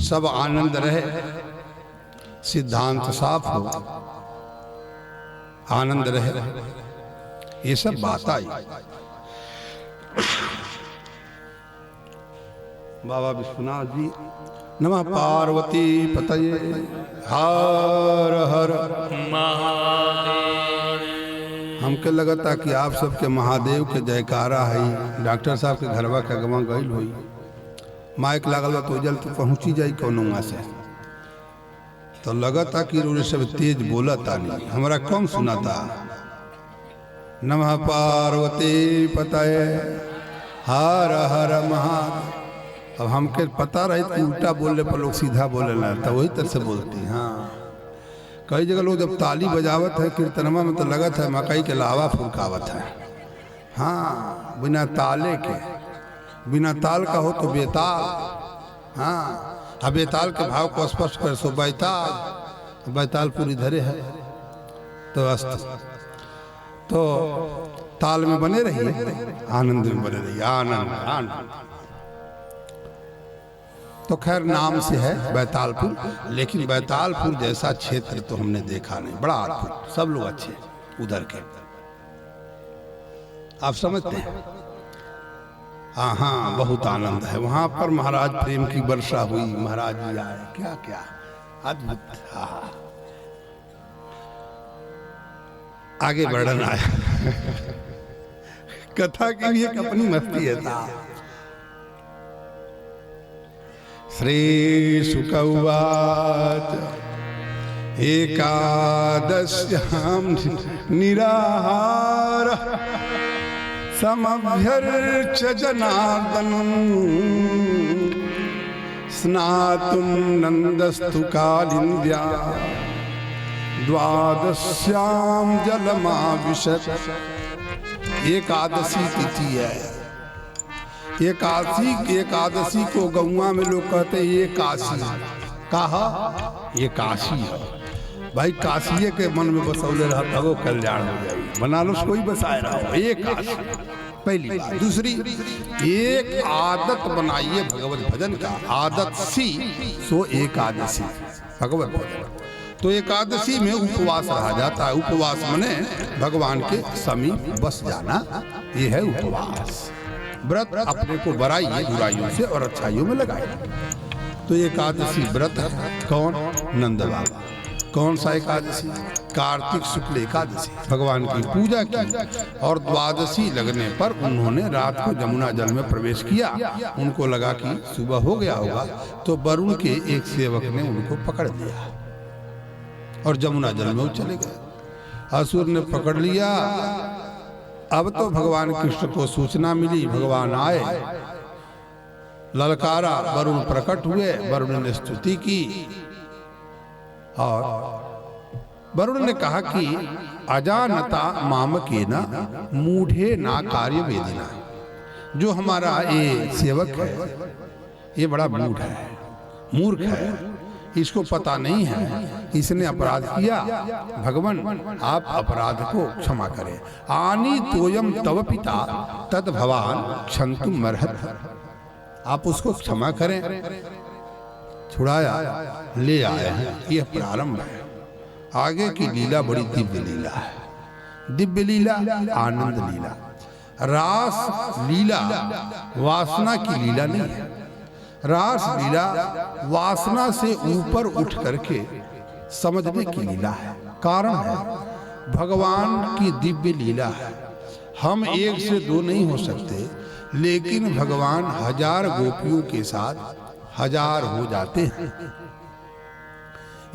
सब आनंद रहे, सिद्धांत साफ हो, आनंद रहे, ये सब बात आई। बाबा विश्वनाथ जी नमः पार्वती पतये हर हर महादेव। हमके लगता कि आप सबके महादेव के जयकारा है। डॉक्टर साहब के घरवा के अगवा गईल हुई, माइक लागल बा तो जल तो पहुंची जाई कौनुआ से, तो लगता कि रोज सब तेज बोलता नहीं, हमरा कम सुनाता। नमः पार्वती पतये हर हर महादेव। अब हमके पता रही कि उल्टा बोलने पर लोग सीधा बोले ना, तो वही तरह से बोलती। हाँ, कई जगह लोग जब ताली बजावत है कीर्तनमा में तो लगत है मकई के लावा फुरकावत है। हाँ, बिना ताले के, बिना ताल का हो तो बेताल। हाँ, अब बेताल के भाव को स्पष्ट कर सो बैताल, बैताल पूरी धरे है तो अस्त, तो ताल में बने रहिए, आनंद में बने रहिए, आनंद आनंद। तो खैर नाम से है बैतालपुर, लेकिन बैतालपुर जैसा क्षेत्र तो हमने देखा नहीं, बड़ा अद्भुत, सब लोग अच्छे उधर के, आप समझते हैं। हाँ हाँ, बहुत आनंद है वहां पर। महाराज प्रेम की वर्षा हुई, महाराज जी आए, क्या क्या अद्भुत। हाँ, आगे बढ़ना आया कथा की भी एक अपनी मस्ती है साहब। श्री शुक उवाच एकादश्यां निराहार समभ्यर्च जनार्दनम् स्नातुं नन्दस्तु कालिन्द्या द्वादश्यां जलमाविशत्। एकादशी तिथि है। एकादशी को गौवा में लोग कहते हैं ये काशी, कहा ये काशी है भाई। काशी के मन में बसौले रहता वो कल्याण हो जाएगी। बनारस कोई बसाए रहा हो, एक काशी पहली बात। दूसरी, एक आदत बनाइए भगवत भजन का, आदत सी सो एकादशी भगवत भजन। तो एकादशी में उपवास रहा जाता है। उपवास माने भगवान के समीप बस जाना, ये है उपवास। व्रत अपने को बराइए बुराइयों से और अच्छाइयों में लगाइए। तो एकादशी व्रत है कौन? नंद बाबा। कौन सा एकादशी? कार्तिक शुक्ल एकादशी। भगवान की पूजा की और द्वादशी लगने पर उन्होंने रात को जमुना जल में प्रवेश किया। उनको लगा कि सुबह हो गया होगा, तो वरुण के एक सेवक ने उनको पकड़ लिया और जमुना जल में वो चले गए। असुर ने पकड़ लिया। अब तो भगवान कृष्ण को सूचना मिली, भगवान आए, ललकारा, वरुण प्रकट हुए, वरुण ने स्तुति की और वरुण ने कहा कि अजानता मामकेना मूढ़े ना कार्य वेदिना। जो हमारा ये सेवक है ये बड़ा मूढ़ है, मूर्ख है, इसको पता नहीं है, इसने अपराध किया। भगवान आप अपराध को क्षमा करें। आनी तोयम तव पिता तद भवान क्षंतु मरहत। आप उसको क्षमा करें। छुड़ाया, ले आए हैं। यह प्रारंभ है। आगे की लीला बड़ी दिव्य लीला है। दिव्य लीला, आनंद लीला, रास लीला वासना की लीला नहीं है। रास लीला वासना से ऊपर उठ करके समझने की लीला है। कारण है भगवान की दिव्य लीला है। हम एक से दो नहीं हो सकते, लेकिन भगवान हजार गोपियों के साथ हजार हो जाते हैं।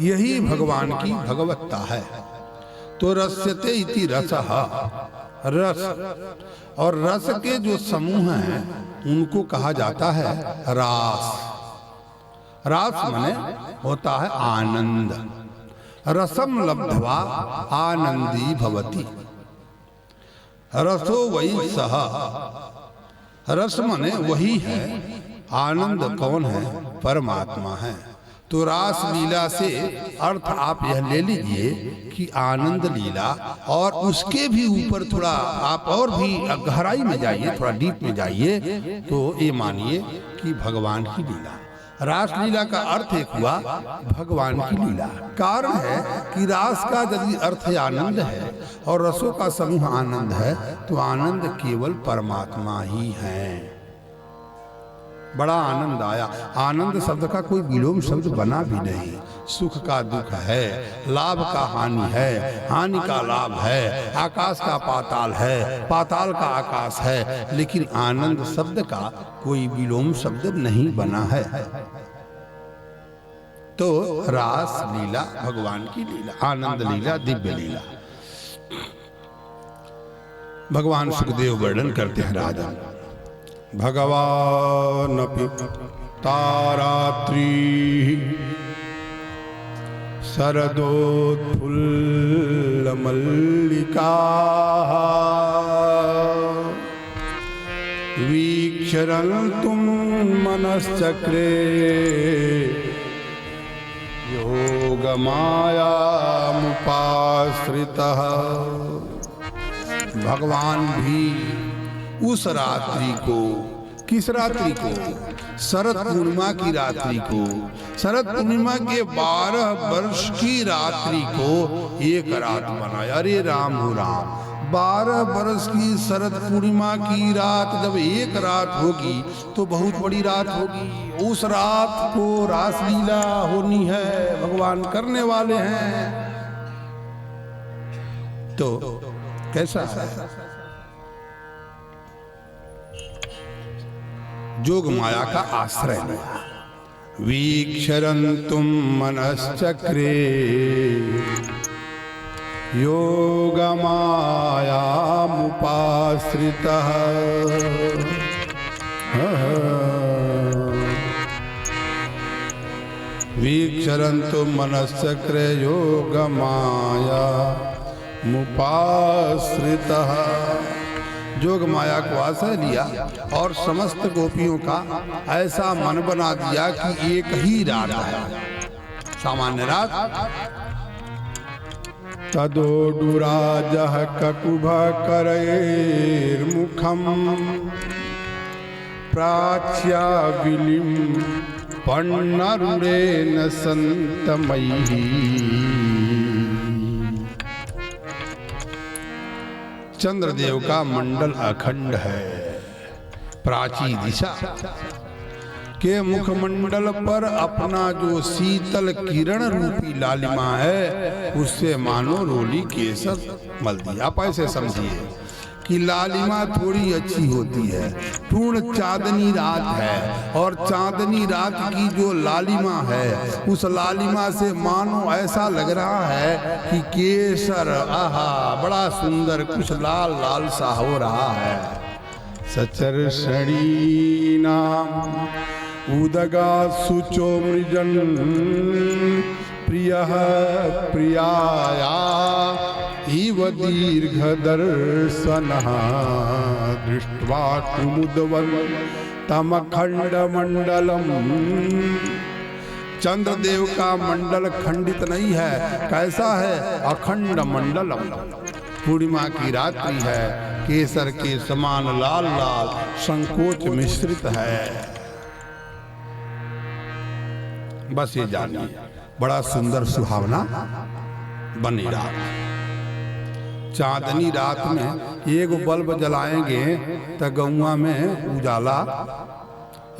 यही भगवान की भगवत्ता है। तो रस्यते इति रसः, रस और रस के जो समूह हैं उनको कहा जाता है रास। रास माने होता है आनंद। रसम लब्ध्वा आनंदी भवति। रसो वही सह। रस माने वही है, आनंद कौन है? परमात्मा है। तो रास लीला से अर्थ आप यह ले लीजिए कि आनंद लीला, और उसके भी ऊपर थोड़ा आप और भी गहराई में जाइए, थोड़ा डीप में जाइए, तो ये मानिए कि भगवान की लीला। रासलीला का अर्थ एक हुआ भगवान की लीला। कारण है कि रास का यदि अर्थ आनंद है और रसों का समूह आनंद है तो आनंद केवल परमात्मा ही है। बड़ा आनंद आया। आनंद शब्द का कोई विलोम शब्द बना भी नहीं। सुख का दुख है, लाभ का हानि है, हानि का लाभ है, आकाश का पाताल है, पाताल का आकाश है, लेकिन आनंद शब्द का कोई विलोम शब्द नहीं बना है। तो रास लीला भगवान की लीला, आनंद लीला, दिव्य लीला। भगवान सुखदेव वर्णन करते हैं राजन, भगवानपि तारात्रि शरदोत्फुल्लमल्लिका वीक्षरन्तुं मनश्चक्रे योगमायामुपाश्रितः। भगवान भी उस रात्रि को, किस रात्रि को? शरद पूर्णिमा की रात्रि को, शरद पूर्णिमा के 12 वर्ष की रात्रि को एक रात बनाया। अरे राम हो राम, 12 वर्ष की शरद पूर्णिमा की रात जब एक रात होगी तो बहुत बड़ी रात होगी। उस रात को रासलीला होनी है, भगवान करने वाले हैं। तो कैसा है? जोग माया का आश्रय लिया। वीक्षरन्तुं मनश्चक्रे योगमायामुपाश्रितः। वीक्षरन्तुं मनश्चक्रे योगमायामुपाश्रितः। जोग माया को आश्रय लिया और समस्त गोपियों का ऐसा मन बना दिया कि एक ही रात है, सामान्य रात। तदोडुराजः ककुभ करैर्मुखं प्राच्या विलिं पन्नरुरेण सन्तमैः। चंद्रदेव का मंडल अखंड है। प्राची दिशा के मुखमंडल पर अपना जो शीतल किरण रूपी लालिमा है उससे मानो रोली केसर मल दिया। आप ऐसे समझिए कि लालिमा थोड़ी अच्छी होती है। पूर्ण चांदनी रात है और चांदनी रात की जो लालिमा है उस लालिमा से मानो ऐसा लग रहा है कि केसर, आहा बड़ा सुंदर, कुछ लाल लाल सा हो रहा है। सचर्षणीनाम उदगा सुचो मृजन प्रियः प्रियाया इव दीर्घदर्शनः दृष्ट्वा कुमुदवन्तमखण्डमण्डलम्। चंद्रदेव का मंडल खंडित नहीं है। कैसा है? अखंड मंडलम। पूर्णिमा की रात्रि है, केसर के समान लाल लाल संकोच मिश्रित है। बस ये जानिए, बड़ा सुंदर सुहावना बनी रात। चांदनी रात में एक बल्ब जलाएंगे तो गौवा में उजाला,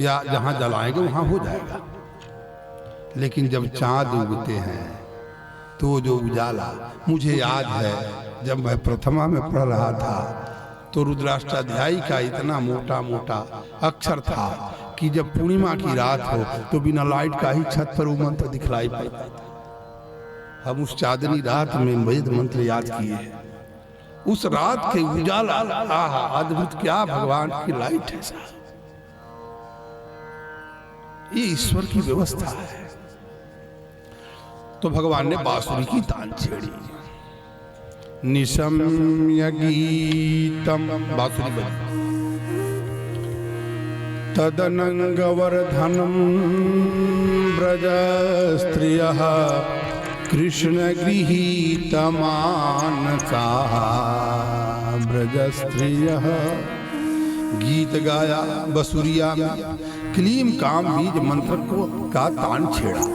या जहां जलाएंगे वहां हो जाएगा। लेकिन जब चांद उगते हैं तो जो उजाला, मुझे याद है जब मैं प्रथमा में पढ़ रहा था तो रुद्राष्टाध्यायी का इतना मोटा मोटा अक्षर था कि जब पूर्णिमा की रात हो तो बिना लाइट का ही छत पर वो मंत्र दिखलाई पड़ता। हम उस चांदनी रात में वेद मंत्र याद किए हैं। उस रात के उजाला, आहा अद्भुत, क्या भगवान की लाइट है। ये ईश्वर की व्यवस्था है। तो भगवान ने बांसुरी की तान छेड़ी। निशम्य गीतम, बांसुरी बजी। तदनंगवर्धनम ब्रज स्त्रियः कृष्ण गृहीतमानसाः। ब्रज स्त्रियः, गीत गाया बसुरिया में, क्लीम काम बीज मंत्र को का तान छेड़ा।